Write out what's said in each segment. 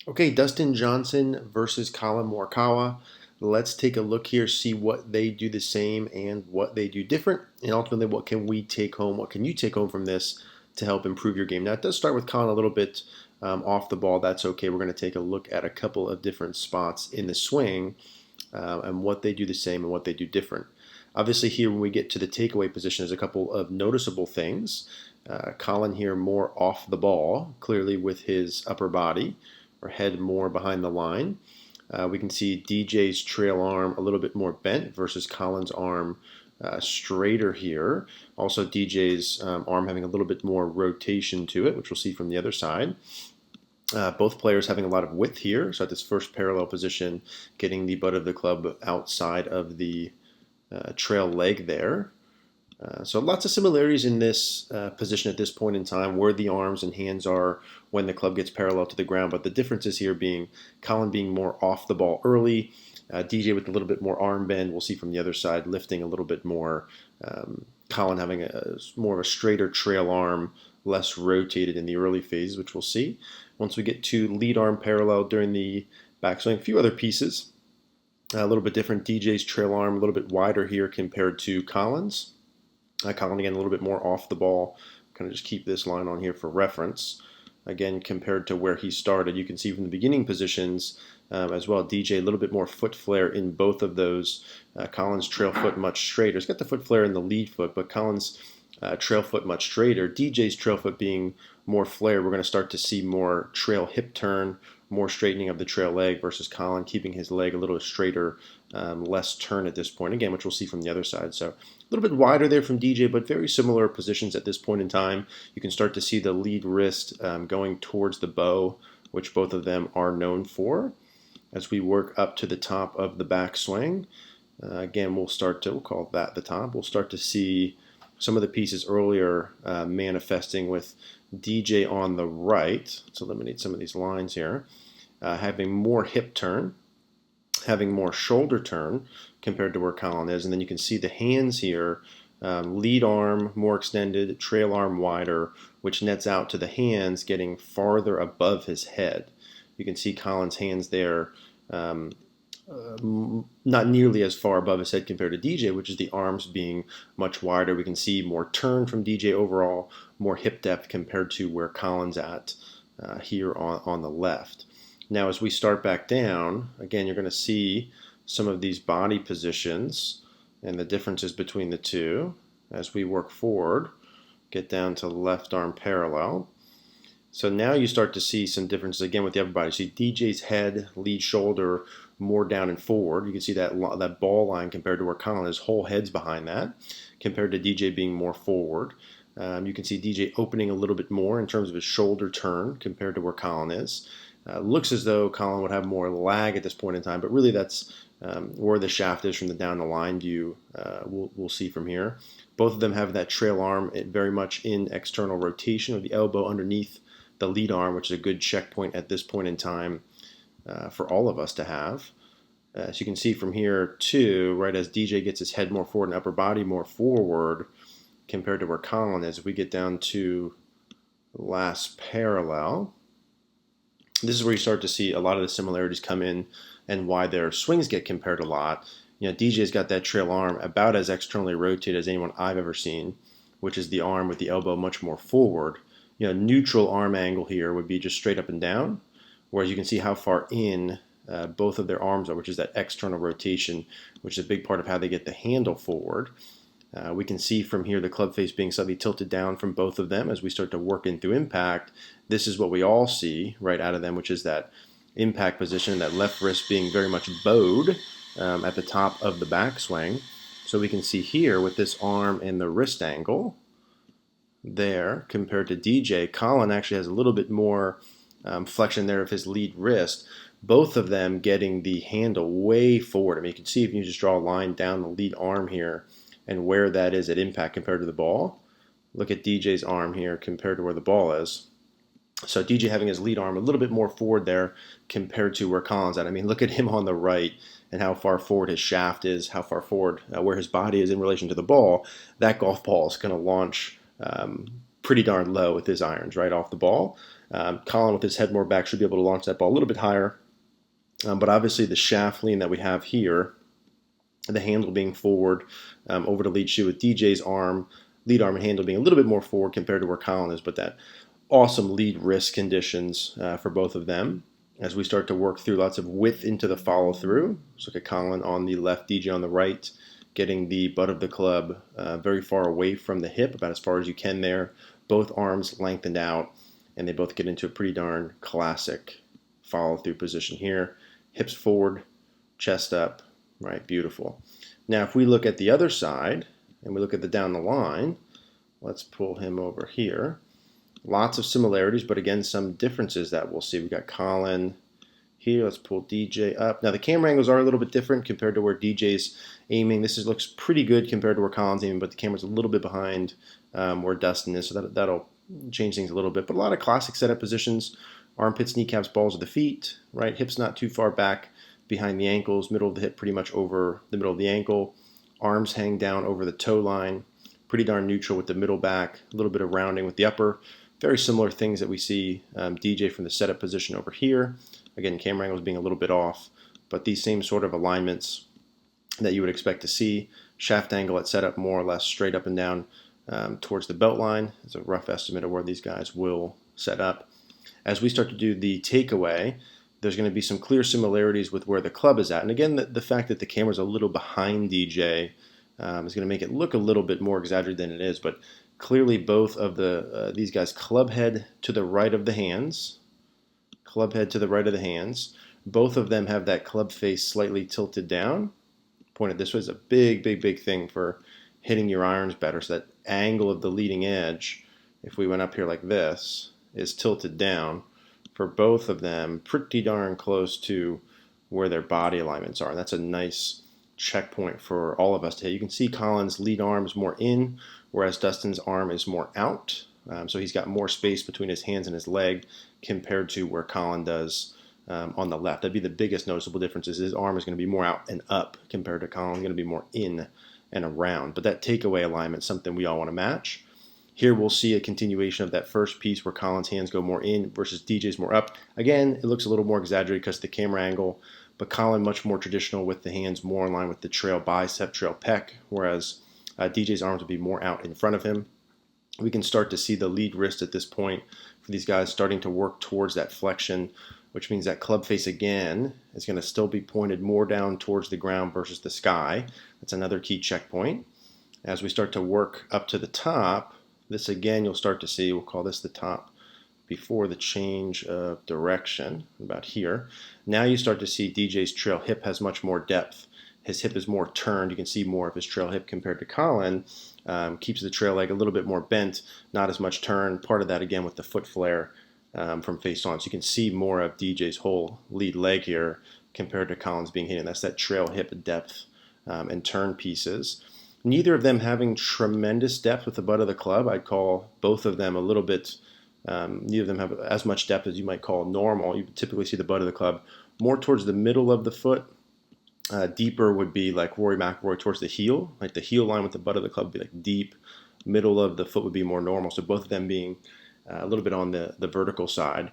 Okay, Dustin Johnson versus Colin Morikawa. Let's take a look here, see what they do the same and what they do different, and ultimately what can we take home, what can you take home from this to help improve your game. Now, it does start with Colin a little bit off the ball. That's okay. We're going to take a look at a couple of different spots in the swing and what they do the same and what they do different. Obviously, here when we get to the takeaway position, there's a couple of noticeable things. Colin here more off the ball, clearly with his upper body or head more behind the line. We can see DJ's trail arm a little bit more bent versus Colin's arm straighter here. Also, DJ's arm having a little bit more rotation to it, which we'll see from the other side. Both players having a lot of width here. So at this first parallel position, getting the butt of the club outside of the trail leg there. So lots of similarities in this position at this point in time, where the arms and hands are when the club gets parallel to the ground. But the differences here being Colin being more off the ball early, DJ with a little bit more arm bend. We'll see from the other side lifting a little bit more. Colin having more of a straighter trail arm, less rotated in the early phases, which we'll see. Once we get to lead arm parallel during the backswing, a few other pieces. A little bit different. DJ's trail arm a little bit wider here compared to Colin's. Colin again a little bit more off the ball. Kind of just keep this line on here for reference. Again, compared to where he started, you can see from the beginning positions as well. DJ a little bit more foot flare in both of those. Colin's trail foot much straighter. He's got the foot flare in the lead foot, but Colin's trail foot much straighter. DJ's trail foot being more flare. We're going to start to see more trail hip turn, more straightening of the trail leg versus Colin keeping his leg a little straighter, less turn at this point, again, which we'll see from the other side. So a little bit wider there from DJ, but very similar positions at this point in time. You can start to see the lead wrist going towards the bow, which both of them are known for. As we work up to the top of the backswing, again, we'll call that the top. We'll start to see some of the pieces earlier manifesting with DJ on the right. Let's eliminate some of these lines here. Having more hip turn, having more shoulder turn compared to where Colin is. And then you can see the hands here, lead arm more extended, trail arm wider, which nets out to the hands getting farther above his head. You can see Colin's hands there not nearly as far above his head compared to DJ, which is the arms being much wider. We can see more turn from DJ overall, more hip depth compared to where Colin's at here on the left. Now, as we start back down, again, you're going to see some of these body positions and the differences between the two as we work forward, get down to left arm parallel. So now you start to see some differences again with the upper body. See DJ's head, lead, shoulder more down and forward. You can see that ball line compared to where Colin, his whole head's behind that, compared to DJ being more forward. You can see DJ opening a little bit more in terms of his shoulder turn compared to where Colin is. Looks as though Colin would have more lag at this point in time, but really that's where the shaft is from the down the line view. We'll see from here. Both of them have that trail arm very much in external rotation with the elbow underneath the lead arm, which is a good checkpoint at this point in time for all of us to have. As you can see from here too, right as DJ gets his head more forward and upper body more forward compared to where Colin is, we get down to last parallel. This is where you start to see a lot of the similarities come in and why their swings get compared a lot. You know, DJ's got that trail arm about as externally rotated as anyone I've ever seen, which is the arm with the elbow much more forward. You know, neutral arm angle here would be just straight up and down, whereas you can see how far in both of their arms are, which is that external rotation, which is a big part of how they get the handle forward. We can see from here the club face being slightly tilted down from both of them as we start to work in through impact. This is what we all see right out of them, which is that impact position, that left wrist being very much bowed at the top of the backswing. So we can see here with this arm and the wrist angle there compared to DJ, Colin actually has a little bit more flexion there of his lead wrist. Both of them getting the handle way forward. I mean, you can see if you just draw a line down the lead arm here and where that is at impact compared to the ball. Look at DJ's arm here compared to where the ball is. So DJ having his lead arm a little bit more forward there compared to where Colin's at. I mean, look at him on the right and how far forward his shaft is, how far forward where his body is in relation to the ball. That golf ball is going to launch pretty darn low with his irons right off the ball. Colin, with his head more back, should be able to launch that ball a little bit higher. But obviously the shaft lean that we have here, the handle being forward over the lead shoe, with DJ's lead arm and handle being a little bit more forward compared to where Colin is, but that awesome lead wrist conditions for both of them. As we start to work through lots of width into the follow through, let's look at Colin on the left, DJ on the right, getting the butt of the club very far away from the hip, about as far as you can there. Both arms lengthened out, and they both get into a pretty darn classic follow through position here. Hips forward, chest up, right? Beautiful. Now, if we look at the other side and we look at the down the line, let's pull him over here. Lots of similarities, but again, some differences that we'll see. We got Colin here. Let's pull DJ up. Now, the camera angles are a little bit different compared to where DJ's aiming. This looks pretty good compared to where Colin's aiming, but the camera's a little bit behind where Dustin is, so that'll change things a little bit. But a lot of classic setup positions: armpits, kneecaps, balls of the feet, right? Hips not too far back behind the ankles, middle of the hip pretty much over the middle of the ankle. Arms hang down over the toe line. Pretty darn neutral with the middle back. A little bit of rounding with the upper. Very similar things that we see DJ from the setup position over here. Again, camera angles being a little bit off, but these same sort of alignments that you would expect to see. Shaft angle at setup more or less straight up and down towards the belt line. It's a rough estimate of where these guys will set up. As we start to do the takeaway, there's going to be some clear similarities with where the club is at. And again, the fact that the camera's a little behind DJ is going to make it look a little bit more exaggerated than it is, but clearly both of these guys, club head to the right of the hands, club head to the right of the hands. Both of them have that club face slightly tilted down. Pointed this way is a big, big, big thing for hitting your irons better. So that angle of the leading edge, if we went up here like this, is tilted down for both of them, pretty darn close to where their body alignments are. And that's a nice checkpoint for all of us to hit. You can see Colin's lead arm is more in, whereas Dustin's arm is more out. So he's got more space between his hands and his leg compared to where Colin does on the left. That'd be the biggest noticeable difference, is his arm is going to be more out and up compared to Colin, going to be more in and around. But that takeaway alignment is something we all want to match. Here we'll see a continuation of that first piece where Colin's hands go more in versus DJ's more up. Again, it looks a little more exaggerated because of the camera angle, but Colin much more traditional with the hands more in line with the trail bicep, trail pec, whereas DJ's arms would be more out in front of him. We can start to see the lead wrist at this point for these guys starting to work towards that flexion, which means that club face again is going to still be pointed more down towards the ground versus the sky. That's another key checkpoint. As we start to work up to the top, this again you'll start to see, we'll call this the top before the change of direction, about here. Now you start to see DJ's trail hip has much more depth. His hip is more turned. You can see more of his trail hip compared to Colin. Keeps the trail leg a little bit more bent, not as much turn. Part of that again with the foot flare from face on. So you can see more of DJ's whole lead leg here compared to Colin's being hidden. That's that trail hip depth and turn pieces. Neither of them having tremendous depth with the butt of the club. I'd call both of them a little bit, neither of them have as much depth as you might call normal. You typically see the butt of the club more towards the middle of the foot. Deeper would be like Rory McIlroy towards the heel. Like the heel line with the butt of the club would be like deep. Middle of the foot would be more normal. So both of them being a little bit on the vertical side.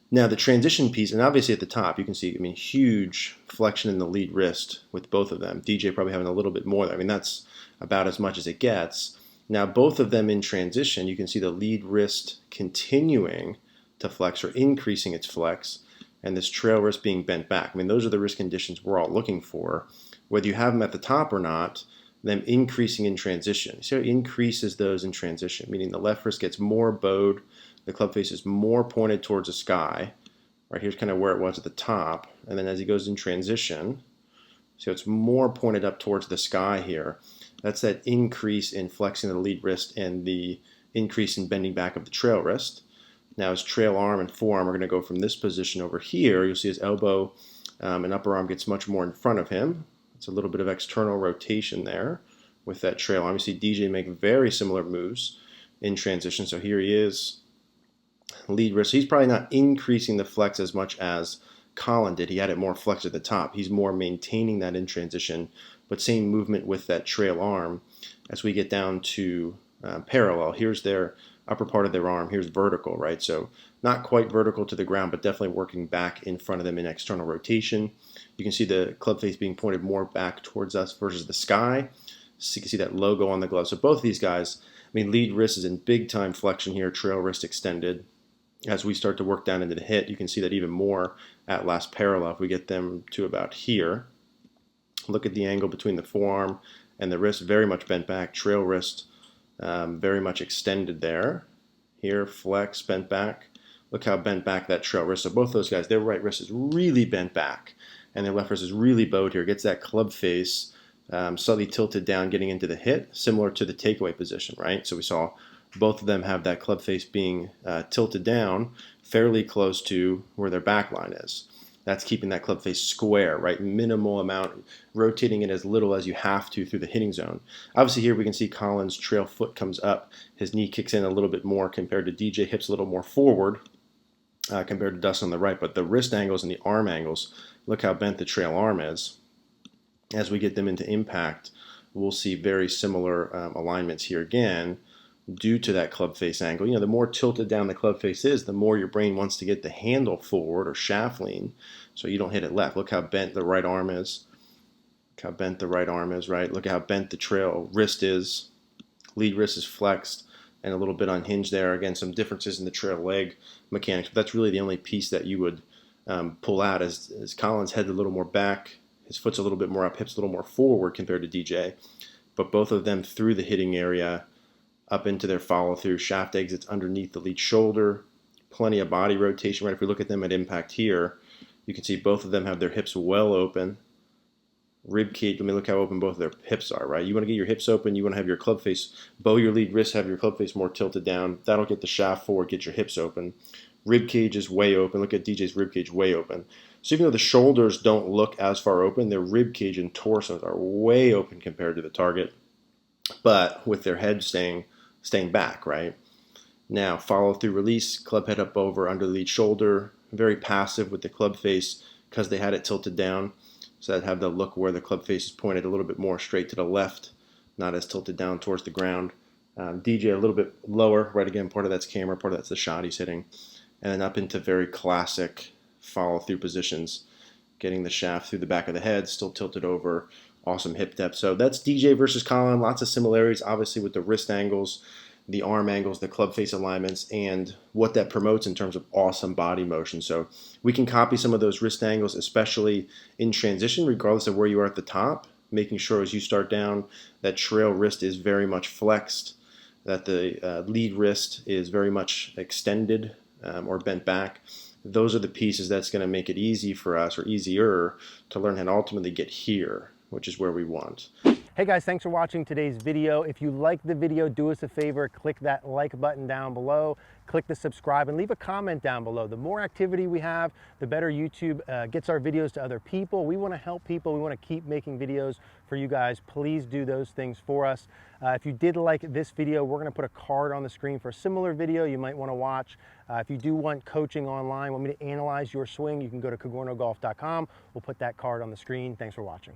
Now the transition piece, and obviously at the top you can see, huge flexion in the lead wrist with both of them. DJ probably having a little bit more there. That's about as much as it gets. Now both of them in transition, you can see the lead wrist continuing to flex or increasing its flex, and this trail wrist being bent back. Those are the wrist conditions we're all looking for. Whether you have them at the top or not, them increasing in transition. So it increases those in transition, meaning the left wrist gets more bowed, the club face is more pointed towards the sky. Right here's kind of where it was at the top, and then as he goes in transition, so it's more pointed up towards the sky here. That's that increase in flexing the lead wrist and the increase in bending back of the trail wrist. Now his trail arm and forearm are going to go from this position over here. You'll see his elbow and upper arm gets much more in front of him. It's a little bit of external rotation there with that trail arm. You see DJ make very similar moves in transition. So here he is, lead wrist. He's probably not increasing the flex as much as Colin did. He had it more flex at the top. He's more maintaining that in transition, but same movement with that trail arm. As we get down to parallel. Here's their upper part of their arm. Here's vertical, right? So not quite vertical to the ground, but definitely working back in front of them in external rotation. You can see the club face being pointed more back towards us versus the sky. So you can see that logo on the glove. So both of these guys, I mean, lead wrist is in big time flexion here, trail wrist extended. As we start to work down into the hit, you can see that even more at last parallel. If we get them to about here, look at the angle between the forearm and the wrist, very much bent back, trail wrist very much extended there. Here, flex, bent back. Look how bent back that trail wrist. So both those guys, their right wrist is really bent back, and their left wrist is really bowed here. Gets that club face slightly tilted down, getting into the hit, similar to the takeaway position, right? So we saw both of them have that club face being tilted down, fairly close to where their back line is. That's keeping that club face square, right? Minimal amount, rotating it as little as you have to through the hitting zone. Obviously here we can see Colin's trail foot comes up. His knee kicks in a little bit more compared to DJ. Hips a little more forward compared to Dustin on the right. But the wrist angles and the arm angles, look how bent the trail arm is. As we get them into impact, we'll see very similar alignments here again due to that club face angle. You know, the more tilted down the club face is, the more your brain wants to get the handle forward or shaft lean so you don't hit it left. Look how bent the right arm is. Look how bent the right arm is, right? Look at how bent the trail wrist is. Lead wrist is flexed and a little bit unhinged there. Again, some differences in the trail leg mechanics, but that's really the only piece that you would pull out as Colin's head a little more back. His foot's a little bit more up, hips a little more forward compared to DJ. But both of them through the hitting area, up into their follow-through. Shaft exits underneath the lead shoulder. Plenty of body rotation, right? If we look at them at impact here, you can see both of them have their hips well open. Rib cage, let me look how open both of their hips are, right? You want to get your hips open. You want to have your club face, bow your lead wrist, have your club face more tilted down. That'll get the shaft forward, get your hips open. Rib cage is way open. Look at DJ's rib cage way open. So even though the shoulders don't look as far open, their rib cage and torsos are way open compared to the target, but with their head staying back, right? Now, follow through release, club head up over under the lead shoulder, very passive with the club face because they had it tilted down. So I'd have the look where the club face is pointed a little bit more straight to the left, not as tilted down towards the ground. DJ a little bit lower, right? Again, part of that's camera, part of that's the shot he's hitting. And then up into very classic follow through positions, getting the shaft through the back of the head, still tilted over. Awesome hip depth. So that's DJ versus Colin. Lots of similarities, obviously, with the wrist angles, the arm angles, the club face alignments, and what that promotes in terms of awesome body motion. So we can copy some of those wrist angles, especially in transition, regardless of where you are at the top, making sure as you start down that trail wrist is very much flexed, that the lead wrist is very much extended or bent back. Those are the pieces that's going to make it easy for us, or easier, to learn how to ultimately get here, which is where we want. Hey guys, thanks for watching today's video. If you like the video, do us a favor, click that like button down below, click the subscribe, and leave a comment down below. The more activity we have, the better YouTube gets our videos to other people. We want to help people. We want to keep making videos for you guys. Please do those things for us. If you did like this video, we're going to put a card on the screen for a similar video you might want to watch. If you do want coaching online, want me to analyze your swing, you can go to cogornogolf.com. We'll put that card on the screen. Thanks for watching.